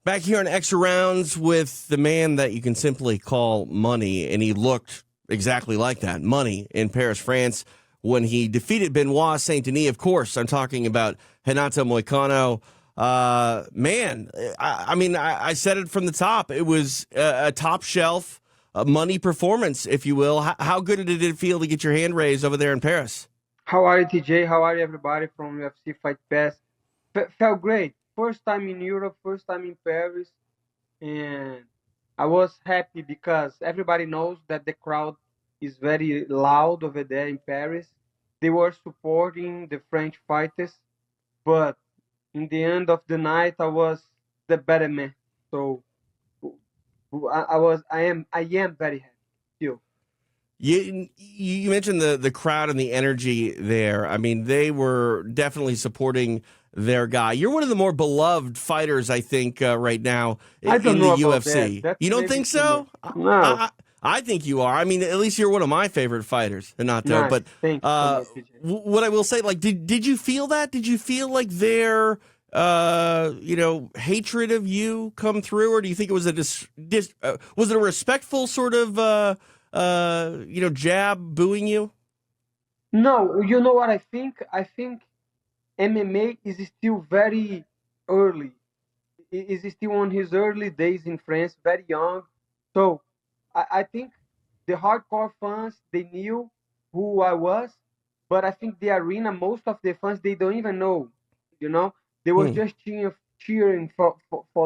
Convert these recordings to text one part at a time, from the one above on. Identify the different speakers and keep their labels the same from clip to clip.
Speaker 1: Back here on Extra Rounds with the man that you can simply call Money, and he looked exactly like that, Money, in Paris, France, when he defeated Benoit Saint Denis. Of course, I'm talking about Renato Moicano. I said it from the top. It was a top shelf Money performance, if you will. How good did it feel to get your hand raised over there in Paris?
Speaker 2: How are you, TJ? How are you, everybody from UFC Fight Pass? Felt great. First time in Europe, first time in Paris, and I was happy because everybody knows that the crowd is very loud over there in Paris. They were supporting the French fighters, but in the end of the night, I was the better man. So I am very happy still.
Speaker 1: You mentioned the crowd and the energy there. I mean, they were definitely supporting their guy. You're one of the more beloved fighters, I think, right now
Speaker 2: I don't
Speaker 1: in the
Speaker 2: know about that.
Speaker 1: UFC.
Speaker 2: That's
Speaker 1: You don't
Speaker 2: maybe
Speaker 1: think
Speaker 2: too much.
Speaker 1: so?
Speaker 2: No,
Speaker 1: I think you are. I mean, at least you're one of my favorite fighters, Renato.
Speaker 2: nice.
Speaker 1: But
Speaker 2: Thank you so much, TJ.
Speaker 1: what I will say, like, did you feel that? Did you feel like their hatred of you come through, or do you think it was was it a respectful sort of jab booing you?
Speaker 2: No, you know what I think? I think MMA is still very early. Is still on his early days in France, very young. So I think the hardcore fans they knew who I was, but I think the arena, most of the fans they don't even know. You know, they were
Speaker 1: Hmm.
Speaker 2: just cheering for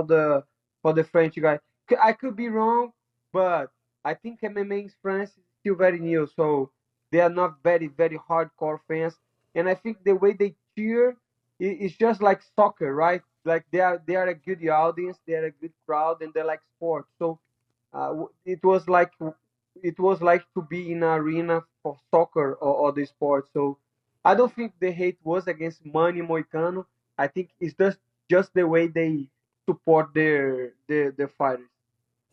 Speaker 2: the French guy. I could be wrong, but I think MMA in France is still very new, so they are not very hardcore fans. And I think the way they cheer is just like soccer, right? Like they are a good audience, they are a good crowd, and they like sports. So it was like to be in an arena for soccer or the sport. So I don't think the hate was against Manny Moicano. I think it's just the way they support their fighters.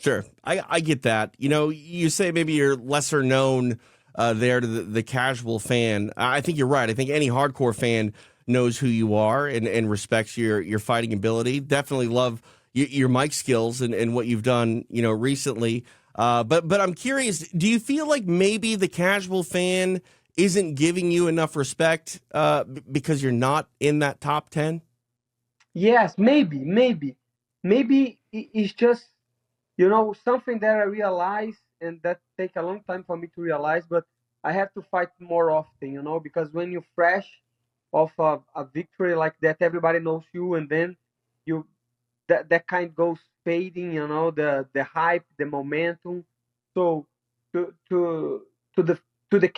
Speaker 1: Sure, I get that. You know, you say maybe you're lesser known there to the casual fan. I think you're right. I think any hardcore fan knows who you are and respects your fighting ability. Definitely love your mic skills and what you've done, recently. But I'm curious. Do you feel like maybe the casual fan isn't giving you enough respect because you're not in that top 10?
Speaker 2: Yes, maybe it's just something that I realize and that take a long time for me to realize, but I have to fight more often, because when you're fresh of a victory like that, everybody knows you, and then you that kind goes fading, the hype, the momentum. So to to to the to the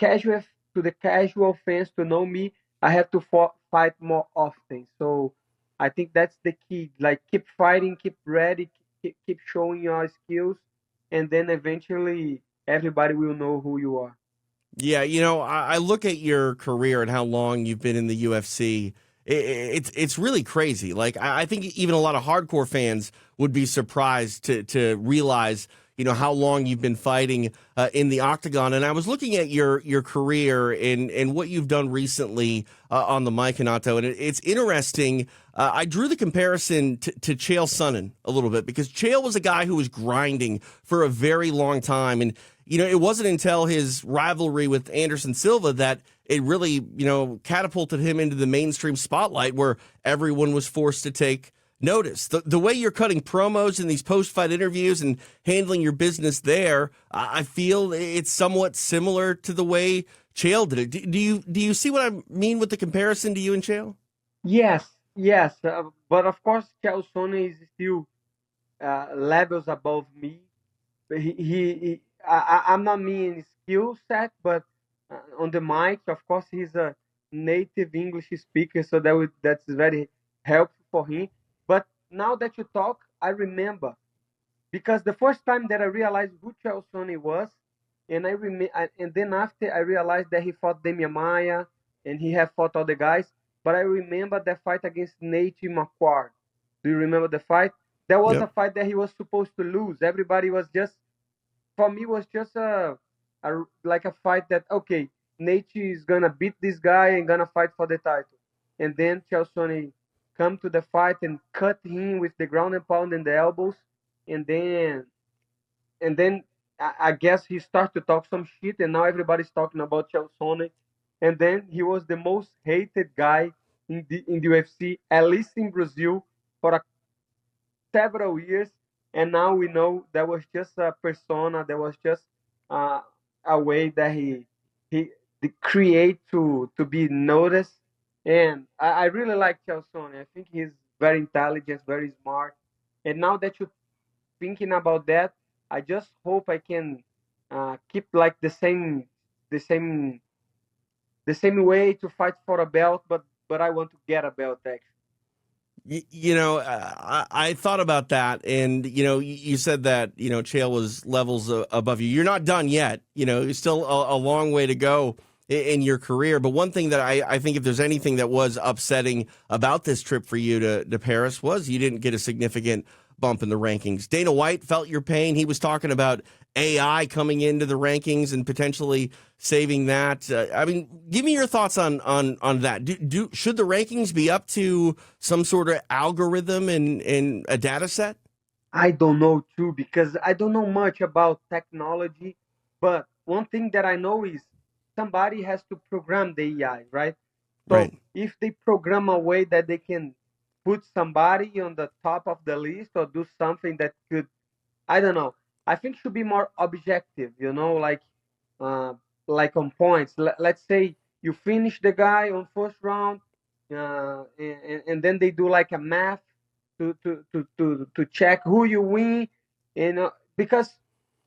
Speaker 2: casual fans to know me, I have to fight more often. So I think that's the key. Like keep fighting, keep ready, keep showing your skills, and then eventually everybody will know who you are.
Speaker 1: Yeah, I look at your career and how long you've been in the UFC. It's really crazy. Like I think even a lot of hardcore fans would be surprised to realize how long you've been fighting in the octagon. And I was looking at your career and what you've done recently on the mic, Hanato, and it's interesting. I drew the comparison to Chael Sonnen a little bit because Chael was a guy who was grinding for a very long time, and it wasn't until his rivalry with Anderson Silva that it really, catapulted him into the mainstream spotlight where everyone was forced to take notice. The way you're cutting promos in these post-fight interviews and handling your business there, I feel it's somewhat similar to the way Chael did it. Do you see what I mean with the comparison to you and Chael?
Speaker 2: Yes, yes, but of course, Sonnen is still levels above me. I'm not meaning skill set, but on the mic, of course, he's a native English speaker, so that's very helpful for him. But now that you talk, I remember because the first time that I realized who Chael Sonnen was, and then after I realized that he fought Demian Maia and he had fought other guys, but I remember the fight against Nate McQuarrie. Do you remember the fight? That was a
Speaker 1: Yep.
Speaker 2: fight that he was supposed to lose. Everybody was just, for me, was just like a fight that okay, Nate is gonna beat this guy and gonna fight for the title, and then Chael Sonnen come to the fight and cut him with the ground and pound and the elbows, and then I guess he started to talk some shit, and now everybody's talking about Chael Sonnen, and then he was the most hated guy in the UFC, at least in Brazil, for several years, and now we know that was just a persona, that was just uh, a way that he create to be noticed. And I really like Chelsea. I think he's very intelligent, very smart. And now that you're thinking about that, I just hope I can keep like the same the same way to fight for a belt, but I want to get a belt actually.
Speaker 1: I thought about that, and you said that Chael was levels above you. You're not done yet. You're still a long way to go in your career. But one thing that I think, if there's anything that was upsetting about this trip for you to Paris, was you didn't get a significant bump in the rankings. Dana White felt your pain. He was talking about AI coming into the rankings and potentially saving that. I mean, give me your thoughts on that. Should the rankings be up to some sort of algorithm and a data set?
Speaker 2: I don't know too because I don't know much about technology, but one thing that I know is somebody has to program the AI, right? So
Speaker 1: Right,
Speaker 2: if they program a way that they can put somebody on the top of the list or do something that could, I don't know. I think should be more objective, uh, like on points. Let's say you finish the guy on first round, and then they do like a math to check who you win, because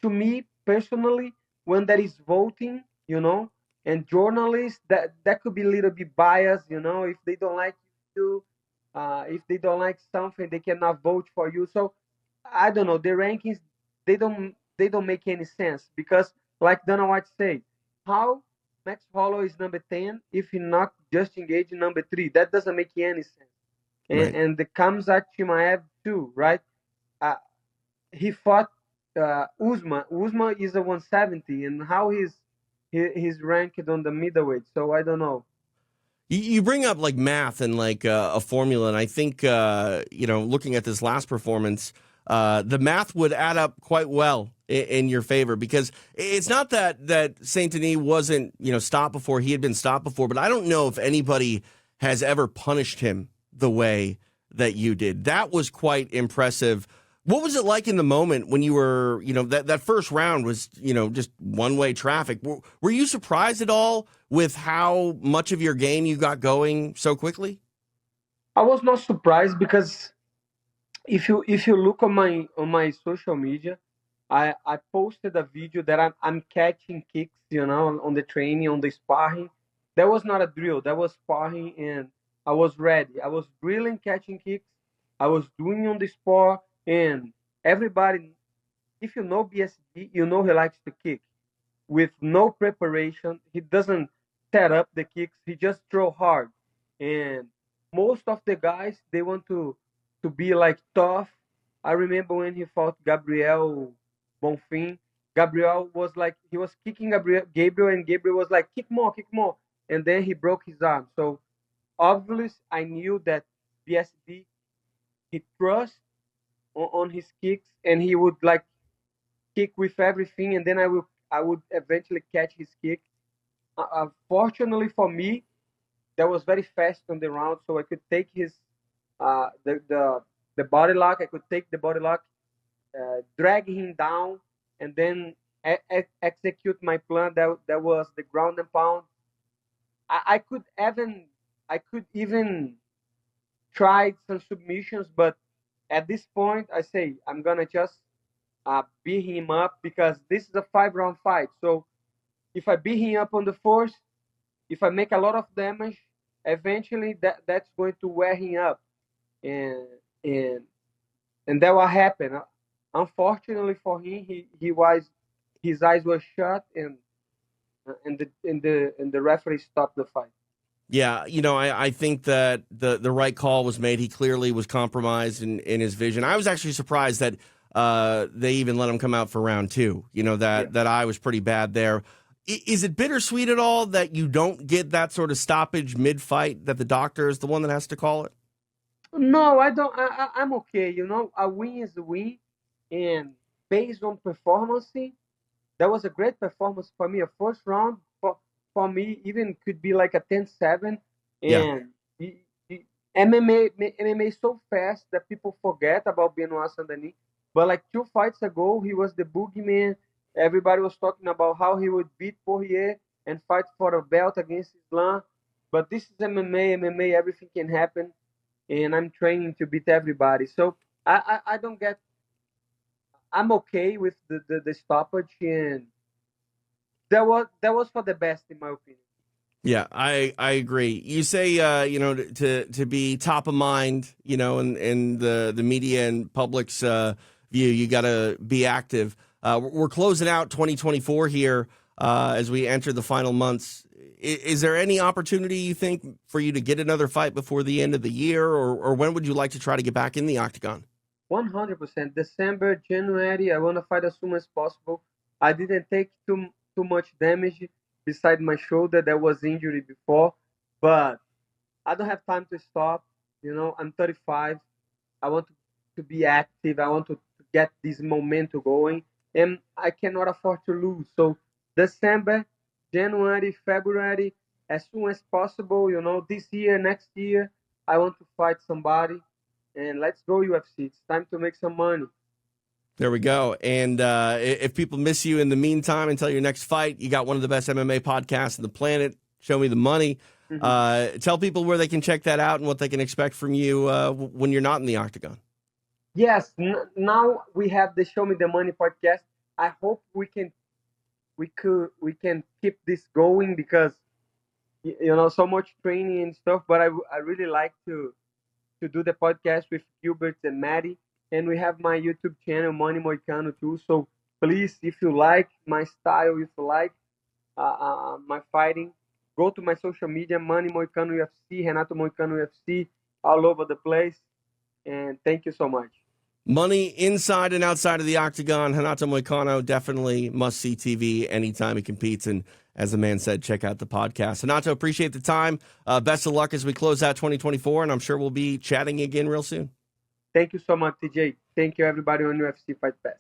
Speaker 2: to me personally, when there is voting, and journalists, that could be a little bit biased, if they don't like you, if they don't like something, they cannot vote for you. So I don't know. The rankings, they don't make any sense because, like Dana White say, how Max Holloway is number 10 if he not just engaged in number 3? That doesn't make any sense. And,
Speaker 1: right.
Speaker 2: and the Kamzat Chimaev too, right? Uh, he fought Usman. Usman is a 170, and how he's ranked on the middleweight. So I don't know.
Speaker 1: You bring up like math and like a formula, and I think looking at this last performance, the math would add up quite well in your favor, because it's not that Saint Denis wasn't stopped before; he had been stopped before, but I don't know if anybody has ever punished him the way that you did. That was quite impressive. What was it like in the moment when you were, that first round was, just one-way traffic? Were you surprised at all with how much of your game you got going so quickly?
Speaker 2: I was not surprised because if you look on my social media, I posted a video that I'm catching kicks, on the training, on the sparring. That was not a drill. That was sparring, and I was ready. I was drilling, catching kicks. I was doing on the spar, and everybody, if you know BSD, you know he likes to kick with no preparation. He doesn't set up the kicks. He just throw hard. And most of the guys, they want to be like tough. I remember when he fought Gabriel Bonfim. Gabriel was like he was kicking Gabriel, and Gabriel was like kick more, and then he broke his arm. So obviously, I knew that BSD he trust on his kicks, and he would like kick with everything, and then I would eventually catch his kick. Fortunately for me, that was very fast on the round, so I could take his the body lock. I could take the body lock, drag him down, and then execute my plan. That was the ground and pound. I could even try some submissions, but at this point, I say I'm gonna just beat him up because this is a 5 round fight. So if I beat him up on the force, if I make a lot of damage, eventually that's going to wear him up, and and and that will happen. Unfortunately for him, his eyes were shut, and the referee stopped the fight.
Speaker 1: Yeah, I think that the right call was made. He clearly was compromised in his vision. I was actually surprised that they even let him come out for round two.
Speaker 2: Yeah.
Speaker 1: That eye was pretty bad there. Is it bittersweet at all that you don't get that sort of stoppage mid-fight, that the doctor is the one that has to call it?
Speaker 2: No, I don't. I'm okay. You know, a win is a win, and based on performance, that was a great performance for me. A first round for me even could be like a 10-7,
Speaker 1: Yeah.
Speaker 2: and y- y- MMA is so fast that people forget about Benoit Saint Denis. But like 2 fights ago, he was the boogeyman. Everybody was talking about how he would beat Poirier and fight for a belt against Islam. But this is MMA. MMA, everything can happen, and I'm training to beat everybody. So I don't get. I'm okay with the stoppage, and that was for the best in my opinion.
Speaker 1: Yeah, I agree. You say to be top of mind, in the media and public's view, you got to be active. We're closing out 2024 here as we enter the final months. Is there any opportunity you think for you to get another fight before the end of the year, or when would you like to try to get back in the octagon?
Speaker 2: 100%. December, January, I want to fight as soon as possible. I didn't take too much damage beside my shoulder that was injured before, but I don't have time to stop. You know, I'm 35. I want to be active. I want to get this momentum going, and I cannot afford to lose. So December, January, February, as soon as possible. You know, this year, next year, I want to fight somebody, and let's go UFC. It's time to make some money.
Speaker 1: There we go. And if people miss you in the meantime until your next fight, you got one of the best MMA podcasts on the planet. Show Me the Money.
Speaker 2: Mhm.
Speaker 1: Tell people where they can check that out and what they can expect from you when you're not in the octagon.
Speaker 2: Yes, now we have the Show Me the Money podcast. I hope we can keep this going because you know so much training and stuff. But I really like to do the podcast with Gilbert and Maddie. And we have my YouTube channel, Money Moicano, too. So please, if you like my style, if you like my fighting, go to my social media, Money Moicano UFC, Renato Moicano UFC, all over the place. And thank you so much.
Speaker 1: Money inside and outside of the octagon. Renato Moicano, definitely must see TV anytime he competes. And as the man said, check out the podcast. Renato, appreciate the time. Best of luck as we close out 2024. And I'm sure we'll be chatting again real soon.
Speaker 2: Thank you so much, TJ. Thank you, everybody on UFC Fight Pass.